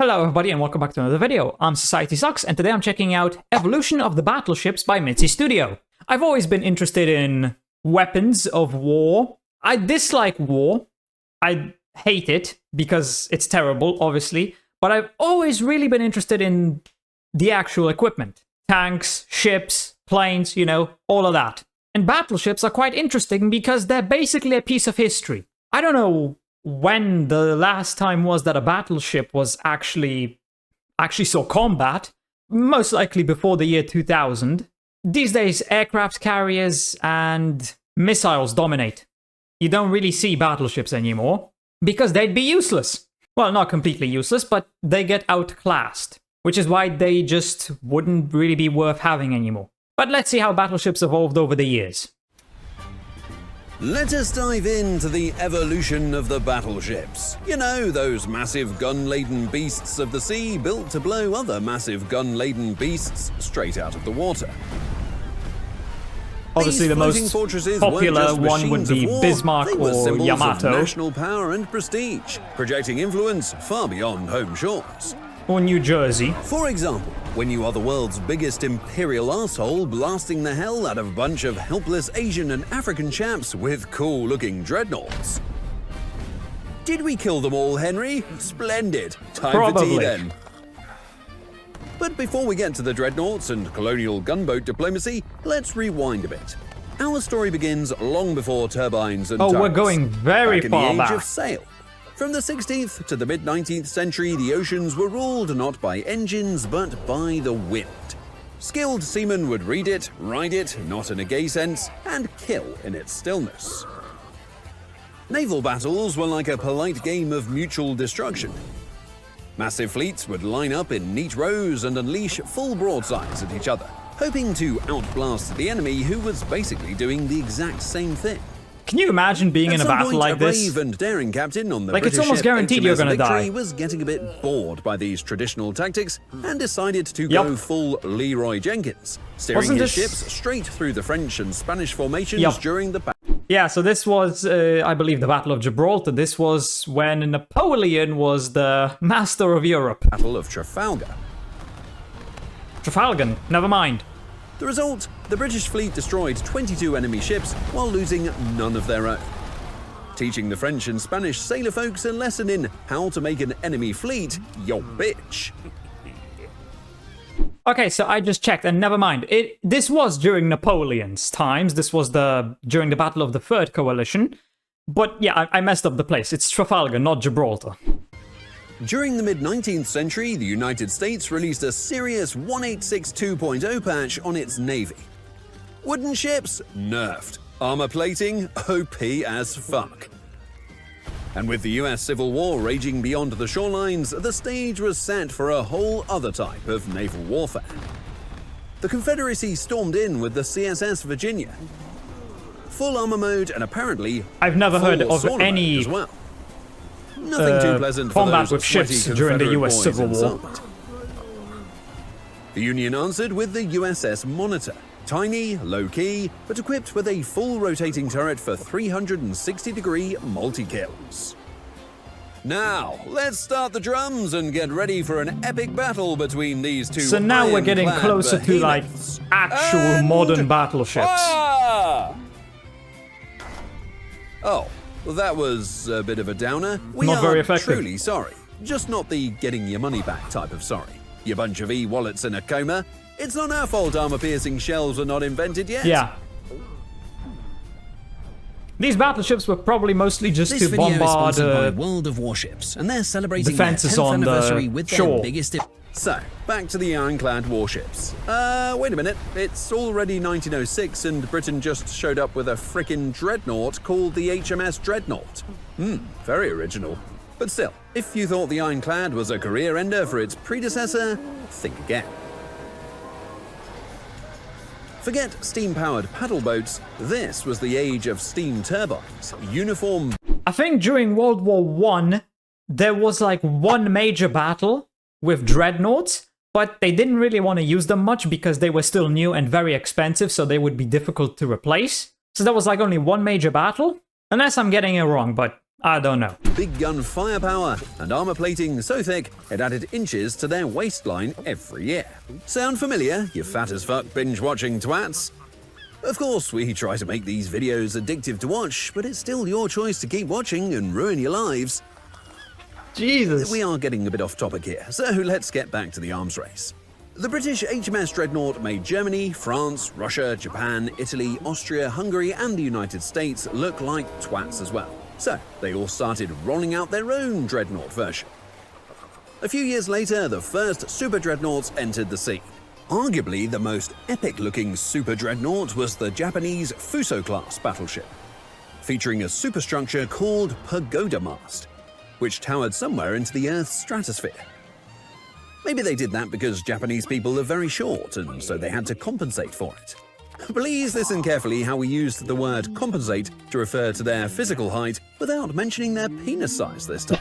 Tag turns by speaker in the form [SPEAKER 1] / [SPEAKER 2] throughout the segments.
[SPEAKER 1] Hello everybody and welcome back to another video. I'm SocietySucks and today I'm checking out Evolution of the Battleships by Mitsi Studio. I've always been interested in weapons of war. I dislike war. I hate it because it's terrible, obviously. But I've always really been interested in the actual equipment. Tanks, ships, planes, you know, all of that. And battleships are quite interesting because they're basically a piece of history. I don't know when the last time was that a battleship was actually saw combat, most likely before the year 2000. These days, aircraft carriers and missiles dominate. You don't really see battleships anymore, because they'd be useless. Well, not completely useless, but they get outclassed, which is why they just wouldn't really be worth having anymore. But let's see how battleships evolved over the years.
[SPEAKER 2] Let us dive into the evolution of the battleships. You know, those massive gun-laden beasts of the sea built to blow other massive gun-laden beasts straight out of the water.
[SPEAKER 1] Obviously, the most popular one would be Bismarck or Yamato.
[SPEAKER 2] Of national power and prestige, projecting influence far beyond home shores.
[SPEAKER 1] Or New Jersey.
[SPEAKER 2] For example, when you are the world's biggest imperial asshole blasting the hell out of a bunch of helpless Asian and African chaps with cool-looking dreadnoughts. Did we kill them all, Henry? Splendid. Time for tea then. But before we get to the dreadnoughts and colonial gunboat diplomacy, let's rewind a bit. Our story begins long before turbines and turrets.
[SPEAKER 1] We're going very far
[SPEAKER 2] back. In the age
[SPEAKER 1] back.
[SPEAKER 2] of sail. From the 16th to the mid-19th century, the oceans were ruled not by engines, but by the wind. Skilled seamen would read it, ride it, not in a gay sense, and kill in its stillness. Naval battles were like a polite game of mutual destruction. Massive fleets would line up in neat rows and unleash full broadsides at each other, hoping to outblast the enemy who was basically doing the exact same thing.
[SPEAKER 1] Can you imagine being in a battle like this?
[SPEAKER 2] A brave and daring captain on the
[SPEAKER 1] like,
[SPEAKER 2] British
[SPEAKER 1] it's almost guaranteed you're gonna die.
[SPEAKER 2] Was getting a bit bored by these traditional tactics and decided to go full Leroy Jenkins, steering his ships straight through the French and Spanish formations during the battle.
[SPEAKER 1] Yeah, so this was, I believe, the Battle of Gibraltar. This was when Napoleon was the master of Europe.
[SPEAKER 2] Battle of Trafalgar.
[SPEAKER 1] Trafalgar, never mind.
[SPEAKER 2] The result, the British fleet destroyed 22 enemy ships while losing none of their own. Teaching the French and Spanish sailor folks a lesson in how to make an enemy fleet your bitch.
[SPEAKER 1] Okay, so I just checked, and never mind. This was during Napoleon's times. This was during the Battle of the Third Coalition. But yeah, I messed up the place. It's Trafalgar, not Gibraltar.
[SPEAKER 2] During the mid-19th century, the United States released a serious 1862.0 patch on its navy. Wooden ships? Nerfed. Armor plating? OP as fuck. And with the US Civil War raging beyond the shorelines, the stage was set for a whole other type of naval warfare. The Confederacy stormed in with the CSS Virginia. Full armor mode and apparently
[SPEAKER 1] I've never heard of any
[SPEAKER 2] as well. Nothing too pleasant for
[SPEAKER 1] combat
[SPEAKER 2] those
[SPEAKER 1] with ships during the US Civil War.
[SPEAKER 2] The Union answered with the USS Monitor. Tiny, low-key, but equipped with a full rotating turret for 360-degree multi-kills. Now, let's start the drums and get ready for an epic battle between these two.
[SPEAKER 1] So now we're getting closer to, like, actual modern battleships.
[SPEAKER 2] Oh. Well, that was a bit of a downer. We
[SPEAKER 1] not very effective.
[SPEAKER 2] Truly sorry. Just not the getting your money back type of sorry. You bunch of e-wallets in a coma. It's not our fault armor-piercing shells were not invented yet.
[SPEAKER 1] Yeah. These battleships were probably mostly just to bombard
[SPEAKER 2] World of Warships, and they're celebrating
[SPEAKER 1] defenses
[SPEAKER 2] their 10th
[SPEAKER 1] on
[SPEAKER 2] anniversary
[SPEAKER 1] the
[SPEAKER 2] with
[SPEAKER 1] shore.
[SPEAKER 2] Their biggest. So, back to the ironclad warships. Wait a minute. It's already 1906 and Britain just showed up with a frickin' dreadnought called the HMS Dreadnought. Very original. But still, if you thought the ironclad was a career ender for its predecessor, think again. Forget steam-powered paddle boats, this was the age of steam turbines, uniform...
[SPEAKER 1] I think during World War I, there was like one major battle with dreadnoughts, but they didn't really want to use them much because they were still new and very expensive, so they would be difficult to replace. So there was like only one major battle, unless I'm getting it wrong, but I don't know.
[SPEAKER 2] Big gun firepower and armor plating so thick it added inches to their waistline every year. Sound familiar, you fat as fuck binge-watching twats? Of course, we try to make these videos addictive to watch, but it's still your choice to keep watching and ruin your lives.
[SPEAKER 1] Jesus.
[SPEAKER 2] We are getting a bit off topic here, so let's get back to the arms race. The British HMS Dreadnought made Germany, France, Russia, Japan, Italy, Austria, Hungary, and the United States look like twats as well. So, they all started rolling out their own Dreadnought version. A few years later, the first Super Dreadnoughts entered the scene. Arguably, the most epic-looking Super Dreadnought was the Japanese Fuso-class battleship, featuring a superstructure called Pagoda Mast, which towered somewhere into the Earth's stratosphere. Maybe they did that because Japanese people are very short, and so they had to compensate for it. Please listen carefully how we used the word compensate to refer to their physical height without mentioning their penis size this time.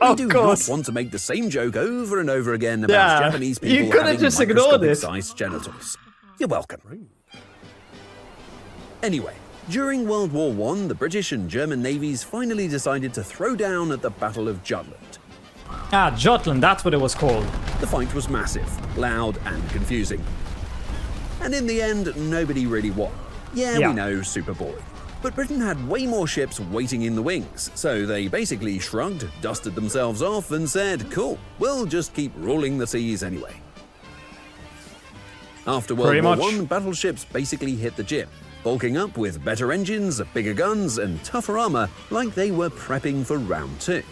[SPEAKER 2] We do not want to make the same joke over and over again about Japanese people
[SPEAKER 1] you could
[SPEAKER 2] having
[SPEAKER 1] have just ignored it.
[SPEAKER 2] microscopic-sized genitals. You're welcome. Anyway, during World War I, the British and German navies finally decided to throw down at the Battle of Jutland.
[SPEAKER 1] Ah, Jutland, that's what it was called.
[SPEAKER 2] The fight was massive, loud, and confusing. And in the end, nobody really won. Yeah, we know, super boring. But Britain had way more ships waiting in the wings, so they basically shrugged, dusted themselves off, and said, cool, we'll just keep ruling the seas anyway. After World War I, battleships basically hit the gym, bulking up with better engines, bigger guns, and tougher armor like they were prepping for round 2.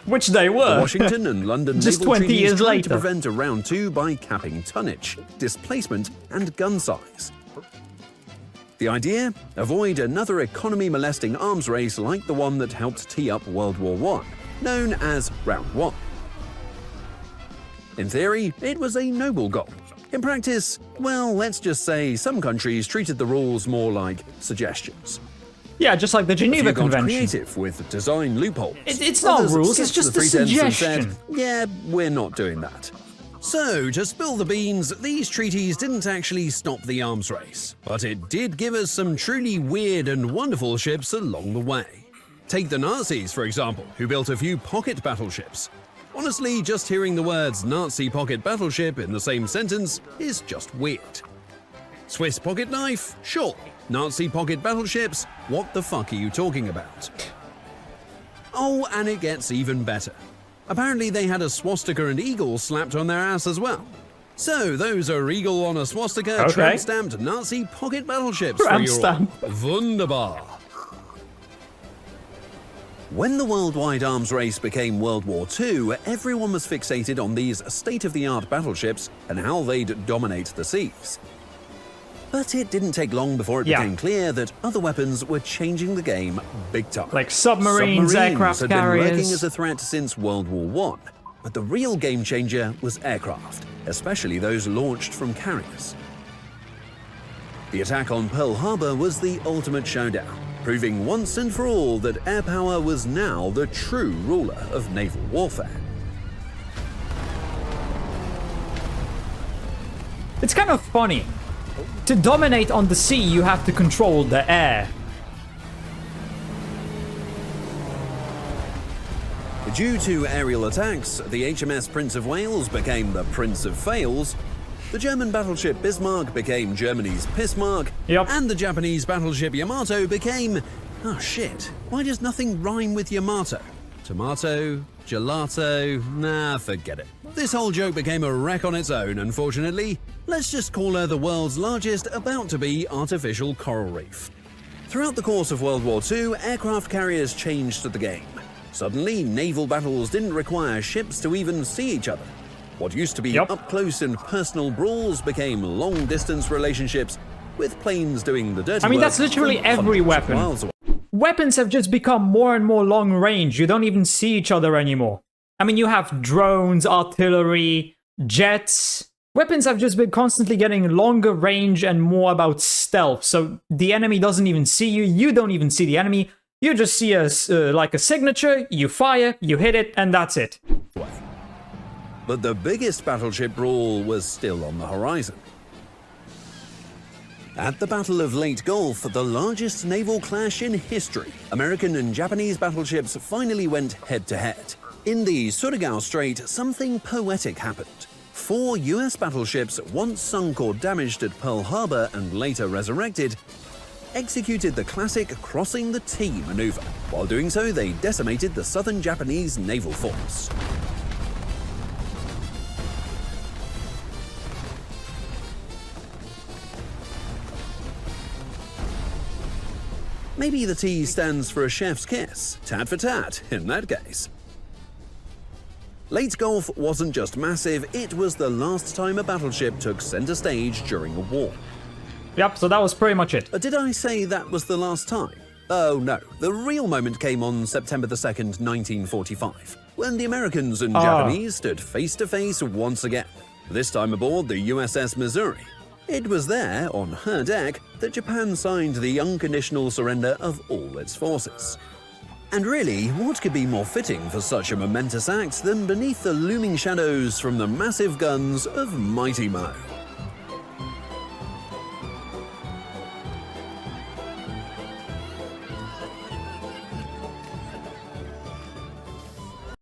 [SPEAKER 1] Which they were.
[SPEAKER 2] The Washington and London
[SPEAKER 1] just
[SPEAKER 2] naval
[SPEAKER 1] 20
[SPEAKER 2] treaties
[SPEAKER 1] years
[SPEAKER 2] tried
[SPEAKER 1] later.
[SPEAKER 2] to prevent a round 2 by capping tonnage, displacement, and gun size. The idea? Avoid another economy-molesting arms race like the one that helped tee up World War I, known as Round 1. In theory, it was a noble goal. In practice, well, let's just say some countries treated the rules more like suggestions.
[SPEAKER 1] Yeah, just like the Geneva Convention.
[SPEAKER 2] Creative with design loopholes.
[SPEAKER 1] It's not rules, it's just a suggestion.
[SPEAKER 2] Said, yeah, we're not doing that. So, to spill the beans, these treaties didn't actually stop the arms race, but it did give us some truly weird and wonderful ships along the way. Take the Nazis, for example, who built a few pocket battleships. Honestly, just hearing the words Nazi pocket battleship in the same sentence is just weird. Swiss pocket knife? Sure. Nazi pocket battleships? What the fuck are you talking about? Oh, and it gets even better. Apparently they had a swastika and eagle slapped on their ass as well. So those are eagle on a swastika tramp-stamped Nazi pocket battleships for your all. Wunderbar. When the worldwide arms race became World War II, everyone was fixated on these state-of-the-art battleships and how they'd dominate the seas. But it didn't take long before it became clear that other weapons were changing the game big time.
[SPEAKER 1] Like submarines, aircraft
[SPEAKER 2] had
[SPEAKER 1] carriers.
[SPEAKER 2] been lurking as a threat since World War I, but the real game changer was aircraft, especially those launched from carriers. The attack on Pearl Harbor was the ultimate showdown, proving once and for all that air power was now the true ruler of naval warfare.
[SPEAKER 1] It's kind of funny. To dominate on the sea, you have to control the air.
[SPEAKER 2] Due to aerial attacks, the HMS Prince of Wales became the Prince of Fails, the German battleship Bismarck became Germany's Pissmark, and the Japanese battleship Yamato became... oh shit, why does nothing rhyme with Yamato? Tomato? Gelato? Nah, forget it. This whole joke became a wreck on its own, unfortunately. Let's just call her the world's largest about-to-be artificial coral reef. Throughout the course of World War II, aircraft carriers changed the game. Suddenly, naval battles didn't require ships to even see each other. What used to be up-close and personal brawls became long-distance relationships, with planes doing the dirty work.
[SPEAKER 1] I mean, that's literally every weapon. Weapons have just become more and more long range. You don't even see each other anymore. I mean, you have drones, artillery, jets. Weapons have just been constantly getting longer range and more about stealth. So the enemy doesn't even see you. You don't even see the enemy. You just see like a signature, you fire, you hit it, and that's it.
[SPEAKER 2] But the biggest battleship brawl was still on the horizon. At the Battle of Leyte Gulf, the largest naval clash in history, American and Japanese battleships finally went head-to-head. In the Surigao Strait, something poetic happened. 4 US battleships, once sunk or damaged at Pearl Harbor and later resurrected, executed the classic crossing the T maneuver. While doing so, they decimated the southern Japanese naval force. Maybe the T stands for a chef's kiss, tat for tat, in that case. Leyte Gulf wasn't just massive, it was the last time a battleship took center stage during a war.
[SPEAKER 1] Yep, so that was pretty much it.
[SPEAKER 2] Did I say that was the last time? Oh no, the real moment came on September the 2nd, 1945, when the Americans and Japanese stood face to face once again, this time aboard the USS Missouri. It was there, on her deck, that Japan signed the unconditional surrender of all its forces. And really, what could be more fitting for such a momentous act than beneath the looming shadows from the massive guns of Mighty Mo?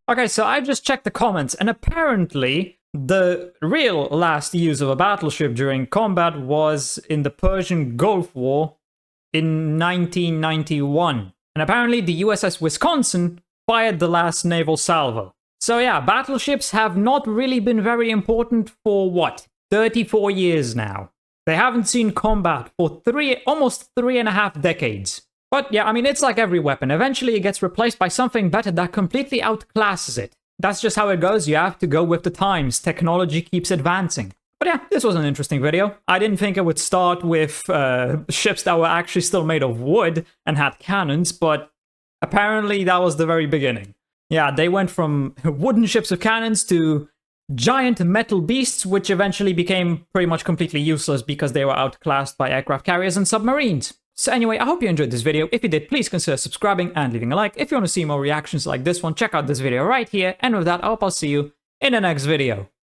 [SPEAKER 1] Okay, so I just checked the comments, and apparently the real last use of a battleship during combat was in the Persian Gulf War in 1991. And apparently the USS Wisconsin fired the last naval salvo. So yeah, battleships have not really been very important for what? 34 years now. They haven't seen combat for almost 3.5 decades. But yeah, I mean, it's like every weapon. Eventually it gets replaced by something better that completely outclasses it. That's just how it goes. You have to go with the times. Technology keeps advancing. But yeah, this was an interesting video. I didn't think it would start with ships that were actually still made of wood and had cannons, but apparently that was the very beginning. Yeah, they went from wooden ships with cannons to giant metal beasts, which eventually became pretty much completely useless because they were outclassed by aircraft carriers and submarines. So anyway, I hope you enjoyed this video. If you did, please consider subscribing and leaving a like. If you want to see more reactions like this one, check out this video right here. And with that, I hope I'll see you in the next video.